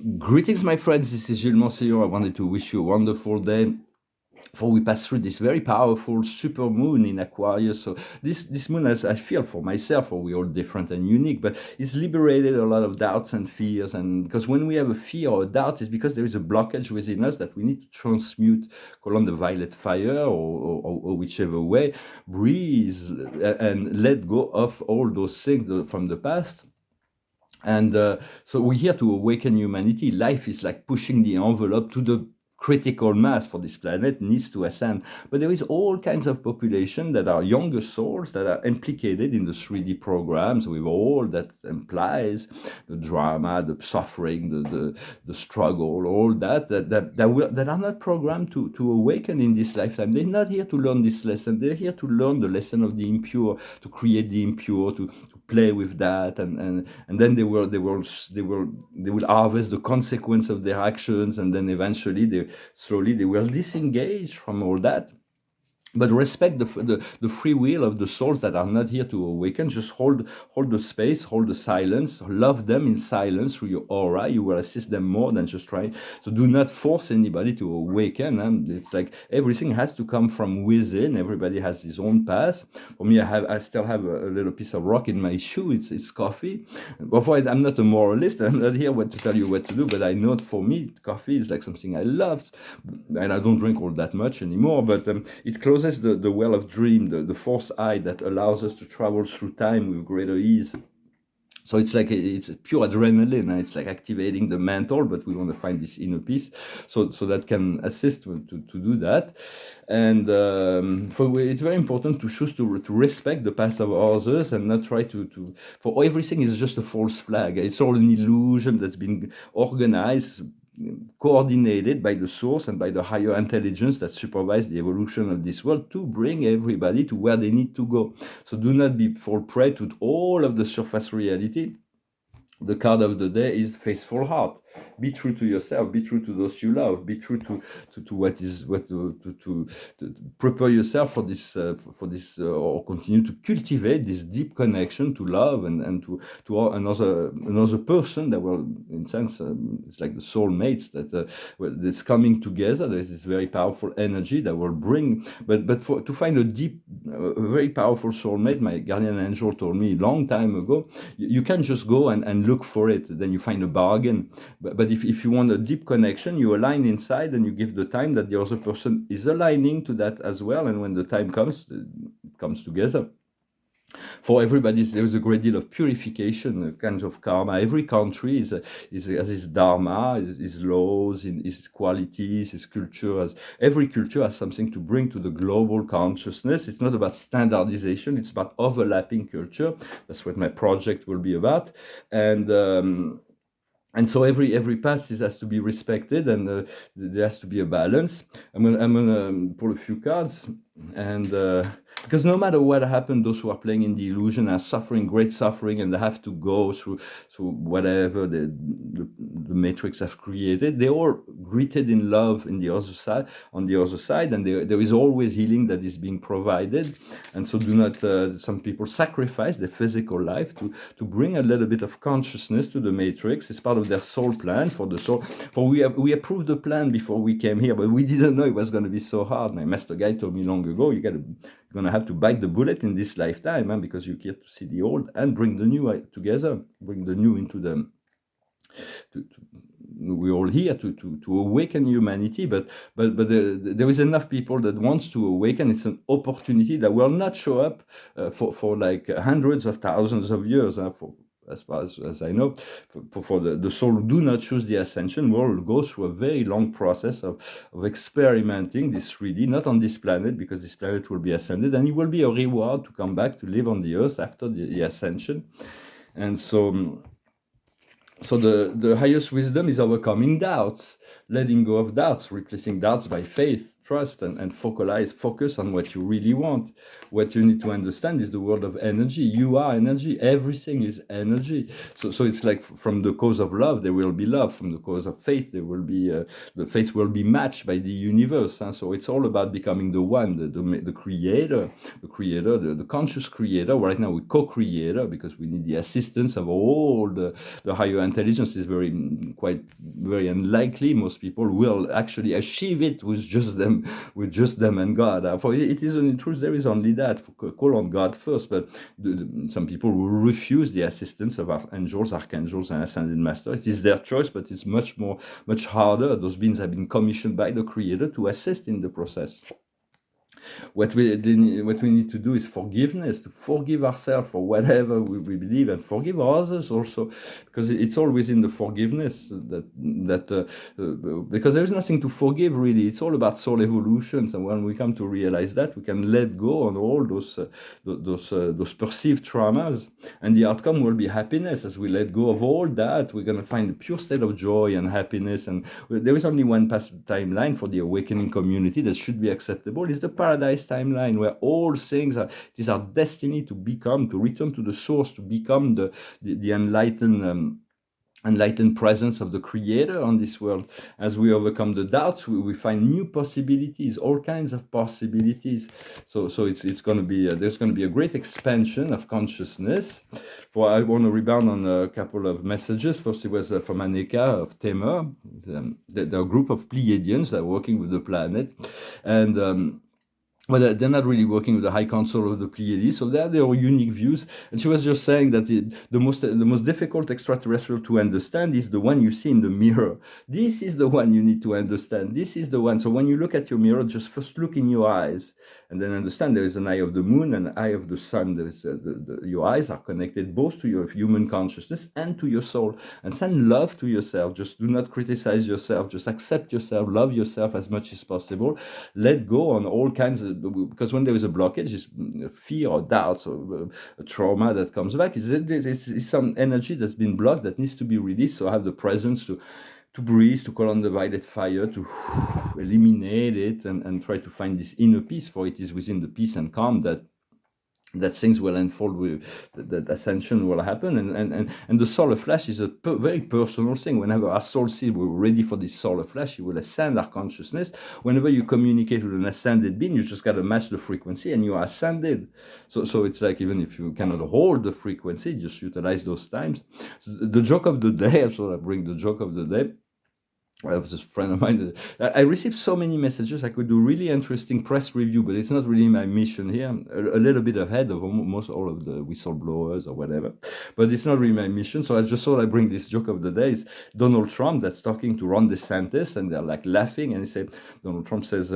Greetings, my friends. This is Gilles Monsignor. I wanted to wish you a wonderful day. For we pass through this very powerful super moon in Aquarius. So this moon, as I feel for myself, for we're all different and unique, but it's liberated a lot of doubts and fears. And because when we have a fear or a doubt, it's because there is a blockage within us that we need to transmute, call on the violet fire or whichever way, breathe and let go of all those things from the past. And so we're here to awaken humanity. Life is like pushing the envelope to the critical mass for this planet needs to ascend. But there is all kinds of population that are younger souls that are implicated in the 3D programs with all that implies the drama, the suffering, the struggle, all that are not programmed to awaken in this lifetime. They're not here to learn this lesson. They're here to learn the lesson of the impure, to create the impure, to play with that, and then they will harvest the consequence of their actions, and then eventually they will disengage from all that. But respect the free will of the souls that are not here to awaken. Just hold the space, hold the silence, love them in silence through your aura. You will assist them more than just trying. So do not force anybody to awaken. It's like everything has to come from within. Everybody has his own path. For me, I still have a little piece of rock in my shoe. It's coffee. Before, I'm not a moralist. I'm not here to tell you what to do. But I know for me, coffee is like something I love, and I don't drink all that much anymore. But it closes the well of dream, the fourth eye that allows us to travel through time with greater ease. So it's like it's pure adrenaline. It's like activating the mental, but we want to find this inner peace. So that can assist to do that. And it's very important to choose to respect the path of others and not try to for everything is just a false flag. It's all an illusion that's been organized, coordinated by the source and by the higher intelligence that supervise the evolution of this world to bring everybody to where they need to go. So do not fall prey to all of the surface reality. The card of the day is faithful heart. Be true to yourself. Be true to those you love. Be true to prepare yourself for this or continue to cultivate this deep connection to love and to another person that will, in sense, it's like the soul mates that that's coming together. There is this very powerful energy that will bring. But to find a deep, very powerful soulmate, my guardian angel told me a long time ago, you can't just go and look for it. Then you find a bargain. But if you want a deep connection, you align inside and you give the time that the other person is aligning to that as well. And when the time comes, it comes together. For everybody, there is a great deal of purification, a kind of karma. Every country has its dharma, its laws, its qualities, its culture. Every culture has something to bring to the global consciousness. It's not about standardization; it's about overlapping culture. That's what my project will be about, and so every path has to be respected, and there has to be a balance. I'm gonna pull a few cards, and because no matter what happened, those who are playing in the illusion are suffering great suffering, and they have to go through whatever the matrix has created. They're all greeted in love on the other side, and there is always healing that is being provided. And so do not. Some people sacrifice their physical life to bring a little bit of consciousness to the matrix. It's part of their soul plan for the soul. For we approved the plan before we came here, but we didn't know it was going to be so hard. My master guide told me long ago, you're going to have to bite the bullet in this lifetime, because you get to see the old and bring the new together, bring the new into them. We're all here to awaken humanity, but there is enough people that wants to awaken. It's an opportunity that will not show up for like hundreds of thousands of years. As far as I know, for the soul who do not choose the ascension, will go through a very long process of experimenting this 3D, not on this planet, because this planet will be ascended, and it will be a reward to come back to live on the earth after the ascension. And so the highest wisdom is overcoming doubts, letting go of doubts, replacing doubts by faith, trust and focus on what you really want. What you need to understand is the world of energy. You are energy. Everything is energy. So it's like from the cause of love, there will be love. From the cause of faith, there will be the faith will be matched by the universe. So it's all about becoming the one, the creator, the conscious creator. Right now, we co-creator because we need the assistance of all the higher intelligence. Is very unlikely. Most people will actually achieve it with just them and God. For it is in truth there is only that. Call on God first, but some people will refuse the assistance of angels, archangels, and ascended master. It is their choice, but it's much harder. Those beings have been commissioned by the Creator to assist in the process. What we need to do is forgiveness, to forgive ourselves for whatever we believe, and forgive others also, because it's always in the forgiveness because there is nothing to forgive really. It's all about soul evolution. So when we come to realize that, we can let go on all those perceived traumas, and the outcome will be happiness. As we let go of all that, we're going to find a pure state of joy and happiness. And there is only one timeline for the awakening community that should be acceptable. Is the paradise timeline, where all things it is our destiny to return to the source, to become the enlightened presence of the Creator on this world. As we overcome the doubts, we find new possibilities, all kinds of possibilities. So it's going to be there's going to be a great expansion of consciousness. I want to rebound on a couple of messages. First, it was from Aneka of Temer. They're a group of Pleiadians that are working with the planet, and well, they're not really working with the High Council of the Pleiades, so they have their unique views. And she was just saying that the most difficult extraterrestrial to understand is the one you see in the mirror. This is the one you need to understand. This is the one. So when you look at your mirror, just first look in your eyes, and then understand there is an eye of the moon and an eye of the sun. There is your eyes are connected both to your human consciousness and to your soul. And send love to yourself. Just do not criticize yourself. Just accept yourself. Love yourself as much as possible. Let go on all kinds of, because when there is a blockage, it's fear or doubt or a trauma that comes back. It's some energy that's been blocked that needs to be released. So have the presence to breathe, to call on the violet fire, to eliminate it, and try to find this inner peace. For it is within the peace and calm that things will unfold, with that ascension will happen, and the solar flash is a very personal thing. Whenever our soul sees we're ready for this solar flash, it will ascend our consciousness. Whenever you communicate with an ascended being, you just got to match the frequency and you are ascended. So it's like, even if you cannot hold the frequency, just utilize those times. So the joke of the day, so I bring the joke of the day. I was a friend of mine. I received so many messages. I could do really interesting press review, but it's not really my mission here. A little bit ahead of almost all of the whistleblowers or whatever, but it's not really my mission. So I just thought I'd bring this joke of the day. It's Donald Trump that's talking to Ron DeSantis, and they're like laughing, and he said, Donald Trump says,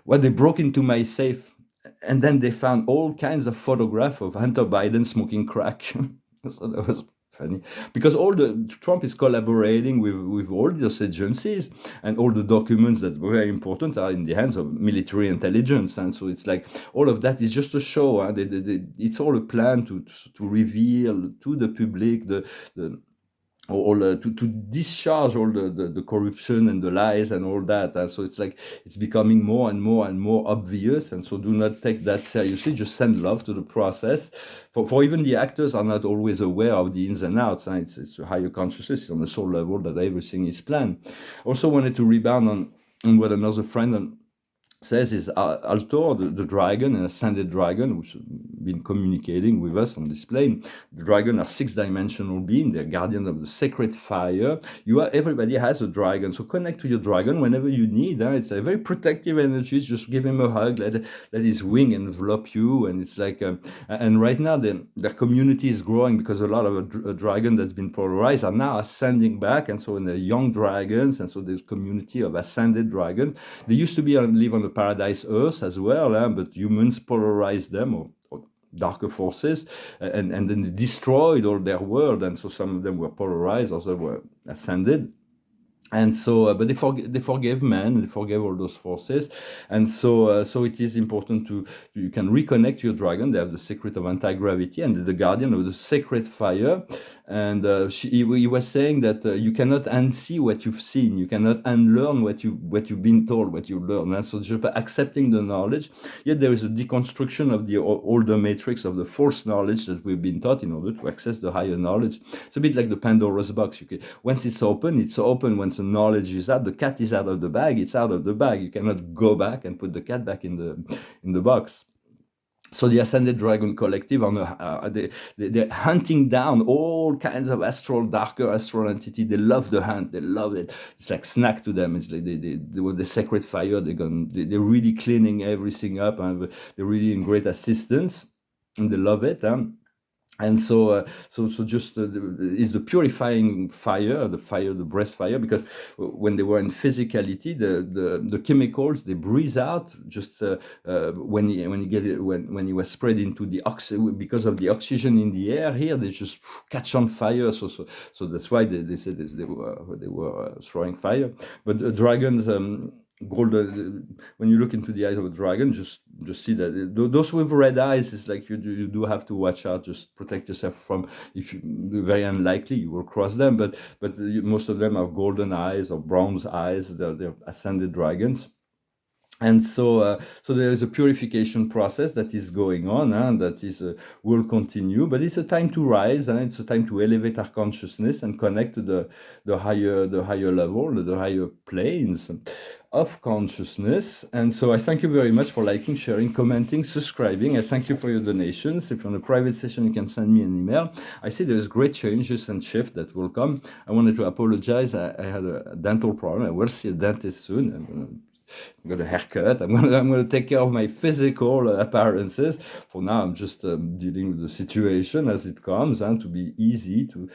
well, they broke into my safe, and then they found all kinds of photographs of Hunter Biden smoking crack. So that was funny, because Trump is collaborating with all those agencies, and all the documents that were very important are in the hands of military intelligence, and so it's like all of that is just a show. It's all a plan to reveal to the public to discharge all the corruption and the lies and all that. So it's like it's becoming more and more obvious, and so do not take that seriously. Just send love to the process. For even the actors are not always aware of the ins and outs. It's a higher consciousness. It's on the soul level that everything is planned. Also wanted to rebound on what another friend says is Altor, the dragon, an ascended dragon, which has been communicating with us on this plane. The dragon are 6-dimensional being. They're guardians of the sacred fire. Everybody has a dragon, so connect to your dragon whenever you need. It's a very protective energy. Just give him a hug, let his wing envelop you, and it's like. And right now, their community is growing, because a lot of a dragon that's been polarized are now ascending back, and so in the young dragons, and so there's community of ascended dragon. They used to live on the paradise Earth as well, but humans polarized them, or darker forces, and then they destroyed all their world, and so some of them were polarized, others were ascended. And so, but they forgave man, they forgave all those forces, and so it is important you can reconnect your dragon. They have the secret of anti-gravity, and the guardian of the sacred fire, and he was saying that you cannot unsee what you've seen, you cannot unlearn what you've been told, what you learned. And so just by accepting the knowledge, yet there is a deconstruction of the older matrix of the false knowledge that we've been taught in order to access the higher knowledge. It's a bit like the Pandora's box. Once it's open, it's open. Once the knowledge is out, the cat is out of the bag, it's out of the bag. You cannot go back and put the cat back in the box. So the Ascended Dragon Collective, they're hunting down all kinds of darker astral entity. They love the hunt. They love it. It's like snack to them. It's like they with the sacred fire. They're really cleaning everything up, and they're really in great assistance, and they love it. And so just is the purifying fire, the breath fire, because when they were in physicality, the chemicals they breathe out just when he was spread into the because of the oxygen in the air here, they just catch on fire. So that's why they said they were throwing fire. But dragons. When you look into the eyes of a dragon, just see that those with red eyes is like you do have to watch out. Just protect yourself from, if you very unlikely you will cross them, but most of them have golden eyes or bronze eyes. They're ascended dragons. And so there is a purification process that is going on, and that will continue. But it's a time to rise, and it's a time to elevate our consciousness and connect to the higher level, the higher planes of consciousness. And so I thank you very much for liking, sharing, commenting, subscribing. I thank you for your donations. If you're on a private session, you can send me an email. I see there's great changes and shift that will come. I wanted to apologize. I had a dental problem. I will see a dentist soon. I'm got a haircut. I'm gonna take care of my physical appearances. For now, I'm just dealing with the situation as it comes, and to be easy, to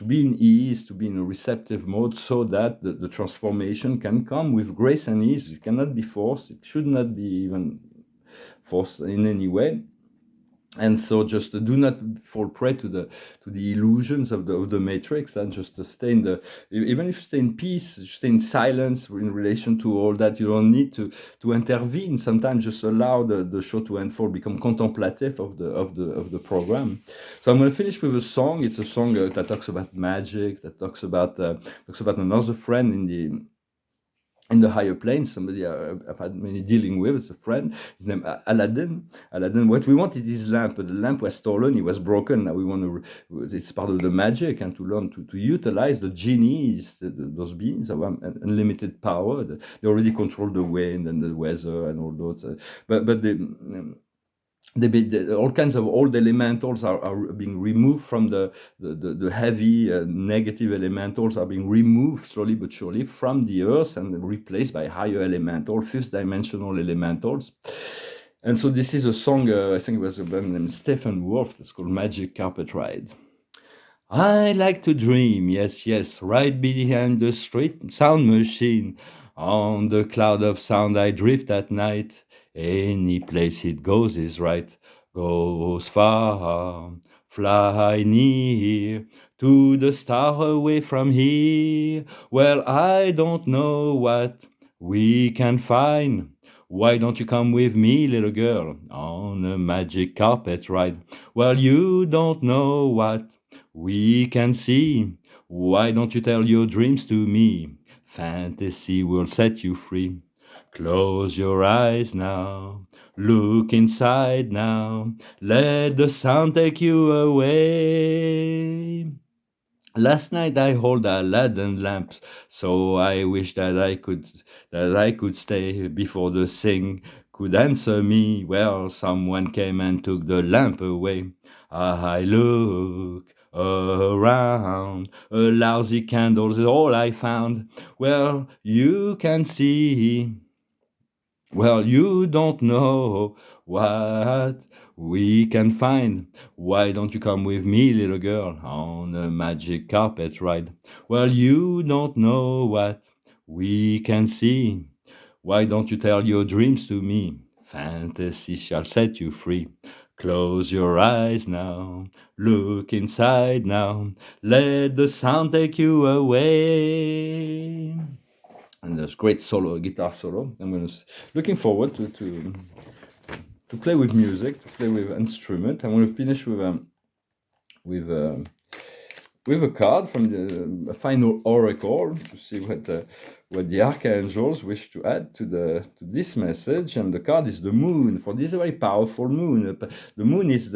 be in ease, to be in a receptive mode, so that the transformation can come with grace and ease. It cannot be forced. It should not be even forced in any way. And so just do not fall prey to the illusions of the matrix, and just stay even if you stay in peace, you stay in silence in relation to all that. You don't need to intervene. Sometimes just allow the show to unfold, become contemplative of the program. So I'm going to finish with a song. It's a song that talks about magic, that talks about another friend in the higher planes, somebody I've had many dealing with, is a friend. His name Aladdin. What we wanted is his lamp, but the lamp was stolen. It was broken. Now we want to. It's part of the magic, and to learn to utilize the genies, those beings of unlimited power. They already control the wind and the weather and all those. But all kinds of old elementals are being removed from the heavy negative elementals are being removed slowly but surely from the earth and replaced by higher elemental, fifth dimensional elementals. And so this is a song, I think it was a band named Stephen Wolf, that's called Magic Carpet Ride. I like to dream, yes, right behind the street sound machine. On the cloud of sound I drift at night. Any place it goes is right. Goes far, fly near, to the star away from here. Well, I don't know what we can find. Why don't you come with me, little girl, on a magic carpet ride? Well, you don't know what we can see. Why don't you tell your dreams to me? Fantasy will set you free. Close your eyes now, look inside now, let the sound take you away. Last night I hold Aladdin lamps, so I wish that I could stay before the thing could answer me. Well, someone came and took the lamp away. I look around, a lousy candle is all I found. Well, you can see. Well, you don't know what we can find. Why don't you come with me, little girl, on a magic carpet ride? Well, you don't know what we can see. Why don't you tell your dreams to me? Fantasy shall set you free. Close your eyes now, look inside now, let the sound take you away. And there's great guitar solo. I'm looking forward to play with music, to play with instrument. I'm going to finish with with a card from the final oracle to see what the archangels wish to add to this message. And the card is the moon. For this very powerful moon, the moon is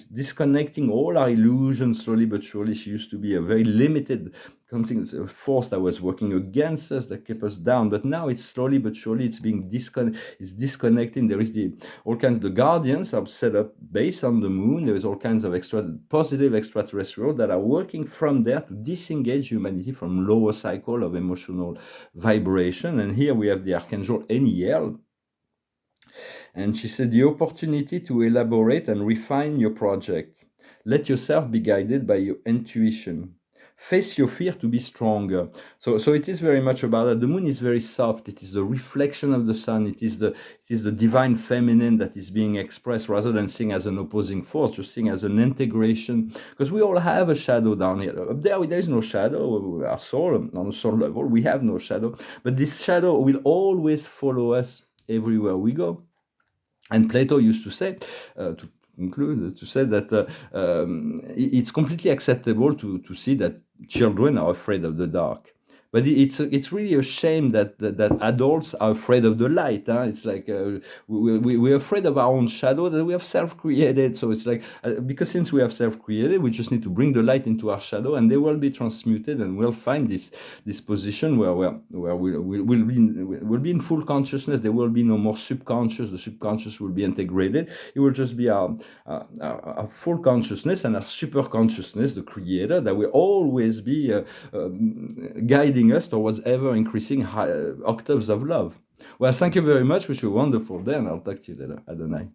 disconnecting all our illusions slowly but surely. She used to be a very limited something, a force that was working against us, that kept us down, but now it's slowly but surely it's being disconnecting. There is all kinds of the guardians are set up based on the moon. There is all kinds of positive extraterrestrials that are working from there to disengage humanity from lower cycle of emotional vibration. And here we have the archangel Eniel, and she said, the opportunity to elaborate and refine your project. Let yourself be guided by your intuition. Face your fear to be stronger. So it is very much about that. The moon is very soft. It is the reflection of the sun. It is the divine feminine that is being expressed, rather than seeing as an opposing force, just seeing as an integration. Because we all have a shadow down here. Up there is no shadow. Our soul, on a soul level, we have no shadow. But this shadow will always follow us everywhere we go. And Plato used to say, to say that it's completely acceptable to see that children are afraid of the dark. But it's really a shame that adults are afraid of the light. It's like we're afraid of our own shadow that we have self-created. So it's like because since we have self-created, we just need to bring the light into our shadow, and they will be transmuted, and we'll find this position where we'll be in full consciousness. There will be no more subconscious. The subconscious will be integrated. It will just be our full consciousness and our super consciousness, the creator, that will always be guiding us towards ever increasing octaves of love. Well, thank you very much. Wish you a wonderful day, and I'll talk to you later. Adonai.